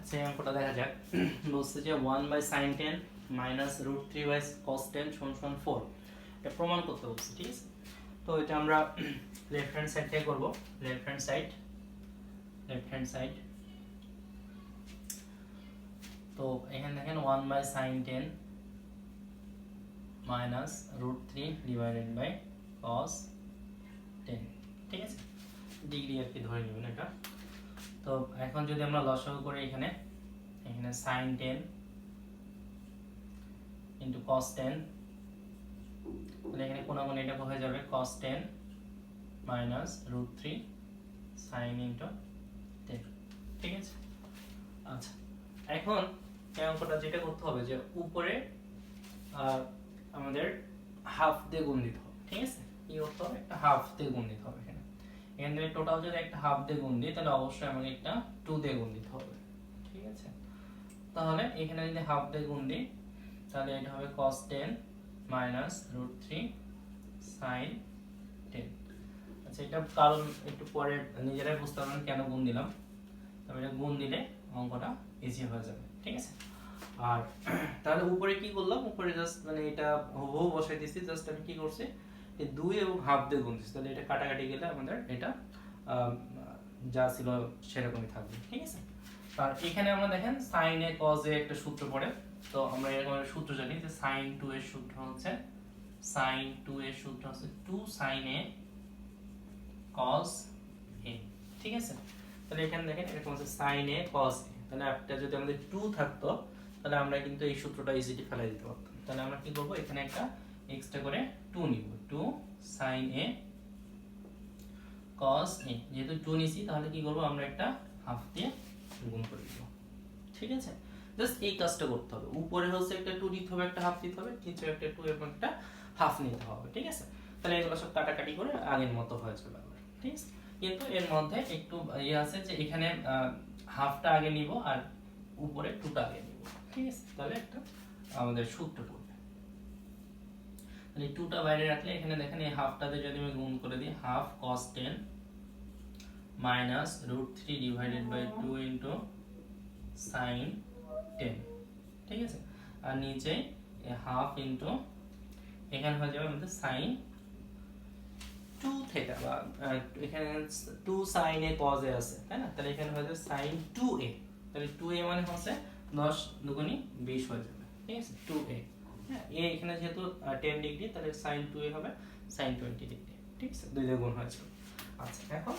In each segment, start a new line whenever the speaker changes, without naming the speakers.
আচ্ছা এই অঙ্কটা দেখা যাক। বলছে যে 1/sin10 মাইনাস √3/cos10 সমান 4। এটা প্রমাণ করতে বলছে, ঠিক আছে? তো এটা আমরা লেফট হ্যান্ড সাইড থেকে করব। লেফট হ্যান্ড সাইড তো এখানে দেখেন 1/sin10 মাইনাস √3/cos10, ঠিক আছে? ডিগ্রি আর কি ধরে নেবেন এটা। তো এখন যদি আমরা লসাগু করি এখানে sin10 ইন্টু cos10, তাহলে এখানে কোনাকুনি এটা হয়ে যাবে cos10 মাইনাস √3 sin ইন্টু 10, ঠিক আছে? আচ্ছা এখন এই অঙ্কটা যেটা করতে হবে যে উপরে আমাদের হাফ দিয়ে গুণ দিতে হবে, ঠিক আছে? কি করতে হবে? একটা হাফ দিয়ে গুণ দিতে হবে। এখানে টোটাল যদি একটা হাফ দিয়ে গুণ দিই তাহলে অবশ্যই আমাকে একটা 2 দিয়ে গুণ দিতে হবে, ঠিক আছে? তাহলে এখানে যদি হাফ দিয়ে গুণ দিই তাহলে এটা হবে cos10 মাইনাস √3 sin 10। আচ্ছা এটা কারণ একটু পরে নিজেরাই বুঝতে পারবেন কেন গুণ দিলাম। তবে এটা গুণ দিলে অঙ্কটা ইজি হয়ে যাবে, ঠিক আছে? আর তাহলে উপরে কি করলাম, উপরে জাস্ট মানে এটা হুবহু বসাই দিয়েছি। জাস্ট আমি কি করছি, এই 2 এবং হাফ দিয়ে গুণ দিচ্ছি। তাহলে এটা কাটাকাটি গেলে আমাদের এটা যা ছিল সেরকমই থাকবে, ঠিক আছে? আর এখানে আমরা দেখেন sin a cos a একটা সূত্র পড়ে। তো আমরা এরকম একটা সূত্র জানি যে sin 2 এর সূত্র হচ্ছে 2 sin a cos a, ঠিক আছে? তাহলে এখানে দেখেন এরকম হচ্ছে sin a cos a। তাহলে একটা যদি আমাদের 2 থাকতো তাহলে আমরা কিন্তু এই সূত্রটা ইজিলি ফেলে দিতে পারতাম। তাহলে আমরা কি করব, এখানে একটা এক্সট্রা করে 2 নিব। 2 sin a cos a, যেহেতু 2 নিছি তাহলে কি করব, আমরা একটা হাফ দিয়ে গুণ করে দিব, ঠিক আছে? জাস্ট এই কাজটা করতে হবে। উপরে হচ্ছে একটা 2 দিতে হবে, একটা হাফ দিতে হবে, নিচে একটা 2 এবং একটা হাফ নিতে হবে, ঠিক আছে? তাহলে এগুলো সব কাটাকাটি করে আগের মতো হয়ে যাবে আবার, ঠিক আছে? কিন্তু এর মধ্যে একটু ইয়ে আছে যে এখানে হাফটা আগে নিব আর উপরে 2টা আগে নিব, ঠিক আছে? তাহলে একটা আমাদের সূত্র পড়বে। তাহলে 2টা বাইরে রাখলে এখানে দেখেন এই হাফটাতে যদি আমি গুণ করে দিই, half cos 10 minus √3 divided by 2 into sin 10, ঠিক আছে? আর নিচে হাফ ইনটু এখানে হয়ে যাবে আমাদের sin 2 থিটা, বা এখানে 2 sin a cos a আছে, তাই না? তাহলে এখানে হয়ে যাবে sin 2a। তাহলে 2a মানে হচ্ছে 10 দুগুণী 20 হয়ে যাবে, ঠিক আছে? 2a, হ্যাঁ, a এখানে যেহেতু 10 ডিগ্রি তাহলে sin 2a হবে sin 20 ডিগ্রি, ঠিক আছে? দুই দিয়ে গুণ হয়েছে। আচ্ছা এখন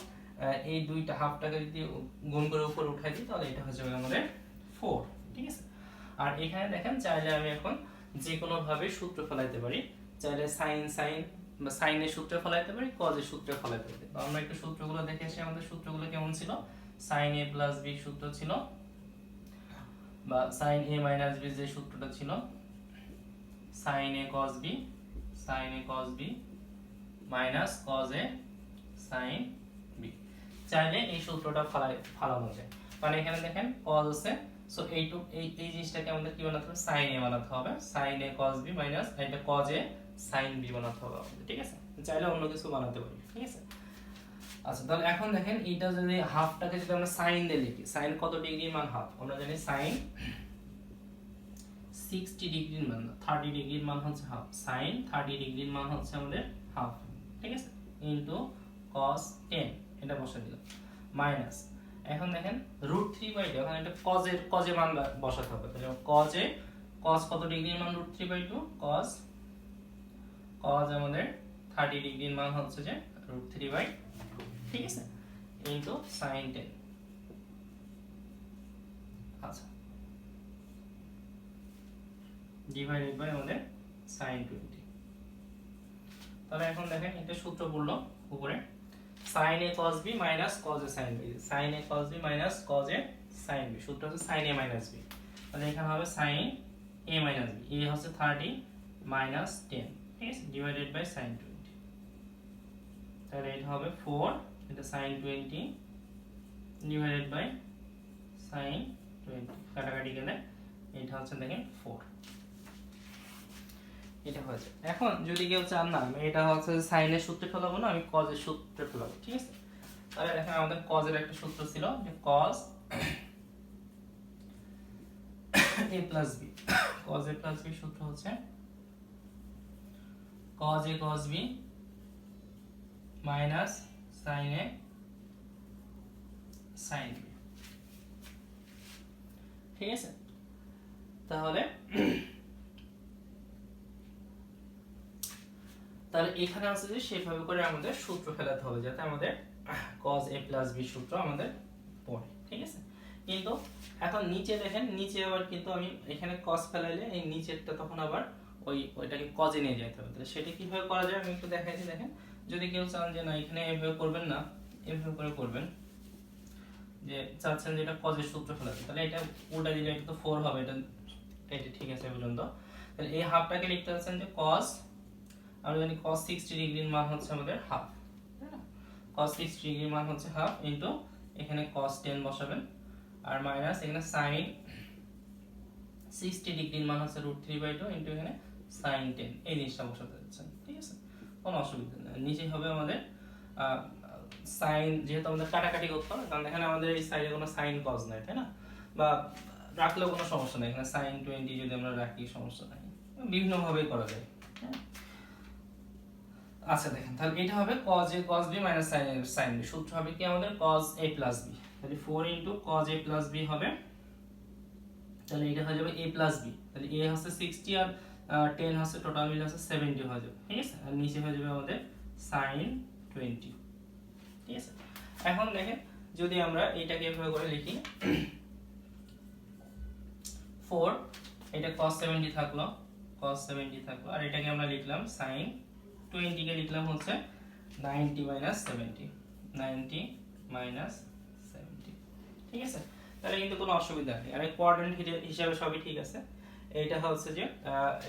এই দুইটা হাফটাকে যদি গুণ করে উপরে উঠাই দিই তাহলে এটা হয়ে যাবে আমাদের 4, ঠিক আছে? আর এখানে দেখেন চাইলে আমি এখন যে কোনো ভাবে সূত্র ফলাইতে পারি। চাইলে sin বা sin এর সূত্র ফলাইতে পারি, cos এর সূত্র ফলাইতে পারি। তো আমরা একটু সূত্রগুলো দেখে আসি। আমাদের সূত্রগুলো কেমন ছিল? sin a plus b সূত্র ছিল, বা sin a minus b যে সূত্রটা ছিল, sin a cos b minus cos a sin b। চাইলে এই সূত্রটা ফালানো যায়। মানে এখানে দেখেন cos আছে, সো এই জিনিসটাকে আমাদের কি বানাতে হবে, sin a বানাতে হবে। sin a cos b minus এটা cos a sin b বানাতে হবে আমাদের, ঠিক আছে? চাইলে অন্য কিছু বানাতে পারি, ঠিক আছে? আচ্ছা তাহলে এখন দেখেন এটা যদি হাফটাকে যদি আমরা sin দিয়ে লিখি, sin কত ডিগ্রির মান হাফ? আমরা জানি sin 60 ডিগ্রির মান, 30 ডিগ্রির মান হচ্ছে হাফ। sin 30 ডিগ্রির মান হচ্ছে আমাদের হাফ, ঠিক আছে? ইনটু cos 10, এটা বসাই দিলাম, মাইনাস এখন দেখেন √3/2, এখন এটা cos এর মান বসাতে হবে। তাহলে cos কত ডিগ্রির মান √3/2, cos আমাদের 30 ডিগ্রির মান হচ্ছে যে √3/2, ঠিক আছে? Into sin 10। আচ্ছা ডিভাইডেড বাই আমাদের sin 20। তাহলে এখন দেখেন এটা সূত্র বললো উপরে sin a cos b minus cos a sin b, sin a cos b minus cos a sin b, সূত্র হচ্ছে sin a minus b। তাহলে এখানে হবে sin a minus b, a হচ্ছে 30 minus 10, ঠিক আছে? Divided by sin 20। তাহলে এটা হবে 4, এটা sin 20 ডিভাইডেড বাই sin 20, কাটাকাটি গেলে এটা হচ্ছে দেখেন 4, এটা হয়েছে। এখন যদি কেউ চান না আমি এটা হচ্ছে sin এর সূত্রে ফেলাবো না, আমি cos এর সূত্রে ফেলাবো, ঠিক আছে? তাহলে দেখেন আমাদের cos এর একটা সূত্র ছিল যে cos a plus b cos a plus b সূত্র হচ্ছে cos a cos b minus sin a sin b, ঠিক আছে? তাহলে এখানে আছে যে সেভাবে করে আমাদের সূত্র ফেলাতে হবে যাতে আমাদের cos a plus b সূত্র আমাদের পড়ে, ঠিক আছে? কিন্তু এখন নিচে দেখেন, নিচে আবার কিন্তু আমি এখানে cos ফেলাইলে এই নিচেরটা তখন আবার ওইটাকে cos এ নিয়ে যেতে হবে। তাহলে সেটা কিভাবে করা যায় আমি একটু দেখাইছি। দেখেন, যদি কেউ চান যে না এখানে এভাবে করবেন না, এভাবে করে করবেন, যে চাচ্ছেন যে এটা cos এর সূত্র ফেলাতে, তাহলে এটা উল্টা দিলে এটা তো 4 হবে, এটা ঠিক আছে পর্যন্ত। তাহলে এই হাফটাকে লিখতে হচ্ছেন যে cos, আমরা জানি cos 60 ডিগ্রির মান হচ্ছে আমাদের হাফ, তাই না? cos 60 ডিগ্রির মান হচ্ছে হাফ ইনটু এখানে cos 10 বসাবেন, আর মাইনাস এখানে sin 60 ডিগ্রির মান হচ্ছে √3/2 ইনটু এখানে sin 10, এই জিনিসটা বসাতে যাচ্ছেন, ঠিক আছে? কোনো অসুবিধা নেই। নিচে হবে আমাদের sin, যেহেতু আমাদের কাটাকাটি করতে হবে, কারণ এখানে আমাদের এই সাইডে কোনো sin cos নাই, তাই না? বা রাখলেও কোনো সমস্যা নেই, এখানে sin 20 যদি আমরা রাখি সমস্যা নাই, বিভিন্ন ভাবে করা যায়, হ্যাঁ? আচ্ছা দেখেন, তাহলে এটা হবে cos a cos b minus sin b, সূত্র হবে কি আমাদের cos a plus b, তাহলে 4 into cos a plus b হবে, তাহলে এটা হয়ে যাবে a plus b, তাহলে a হচ্ছে 60 আর 10 হচ্ছে টোটাল মিলে হচ্ছে 70 হয়ে যাবে, ঠিক আছে? আর নিচে হয়ে যাবে আমাদের sin 20, ঠিক আছে? এখন দেখেন, যদি আমরা এটাকে এভাবে করে লিখি 4, এটা cos 70 থাকলো, cos 70 থাকলো, আর এটাকে আমরা লিখলাম sin 20 কে লিখলাম হচ্ছে 90 minus 70, 90 minus 70, ঠিক আছে? তাহলে কিন্তু কোনো অসুবিধা নেই, আর কোঅর্ডিনেট হিসাবে সবই ঠিক আছে। এইটা হচ্ছে যে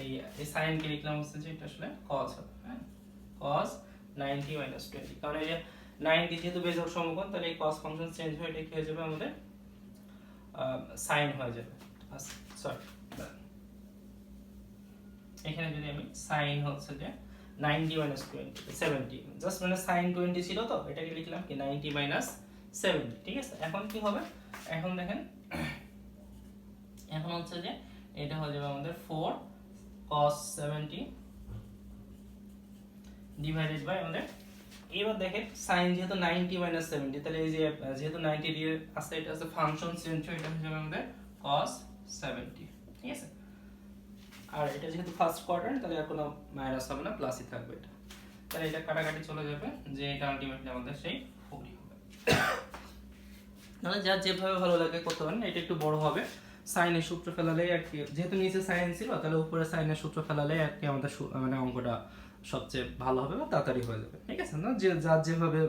এই sin কে লিখলাম হচ্ছে যে এটা আসলে cos হবে, হ্যাঁ? cos 90 minus 20, কারণ এই যে 90 যেহেতু বেজোড় সমকোণ, তাহলে এই cos ফাংশন চেঞ্জ হয়ে এটা কি হয়ে যাবে আমাদের sin হয়ে যাবে। আচ্ছা সরি, এখানে যদি আমি sin হচ্ছে যে 90 minus 20 70, জাস্ট মানে sin 20 ছিল তো এটাকে লিখলাম কি 90 minus 70, ঠিক আছে? এখন কি হবে, এখন দেখেন, এখন হচ্ছে যে এটা হয়ে যাবে আমাদের 4 cos 70 ডিভাইডেড বাই আমাদের, এবার দেখেন sin যেহেতু 90 minus 70, তাহলে এই যে যেহেতু 90 দিয়ে আছে এটা আছে ফাংশন চেঞ্জ হয়ে এটা হয়ে যাবে আমাদের cos 70, ঠিক আছে? আর এটা যেহেতু ফার্স্ট কোয়াড্রেন্ট, তাহলে আর কোনো মাইনাস হবে না, প্লাসই থাকবে এটা, তাহলে এটা কাটাকাটি চলে যাবে, যে এটা আলটিমেটলি আমাদের সেই 4 হবে। তাহলে যার যেভাবে ভালো লাগে করতে পারেন, এটা একটু বড় হবে, সাইনের সূত্র ফেলালেই আর কি, যেহেতু নিচে সাইন ছিল তাহলে উপরে সাইনের সূত্র ফেলালেই আর কি আমাদের মানে অঙ্কটা সবচেয়ে ভালো হবে বা তাড়াতাড়ি হয়ে যাবে, ঠিক আছে? না যে যার যেভাবে,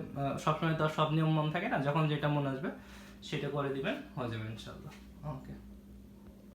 সবসময় তো সব নিয়ম মনে থাকে না, যখন যেটা মনে আসবে সেটা করে দিবেন, হয়ে যাবে ইনশাআল্লাহ। ওকে।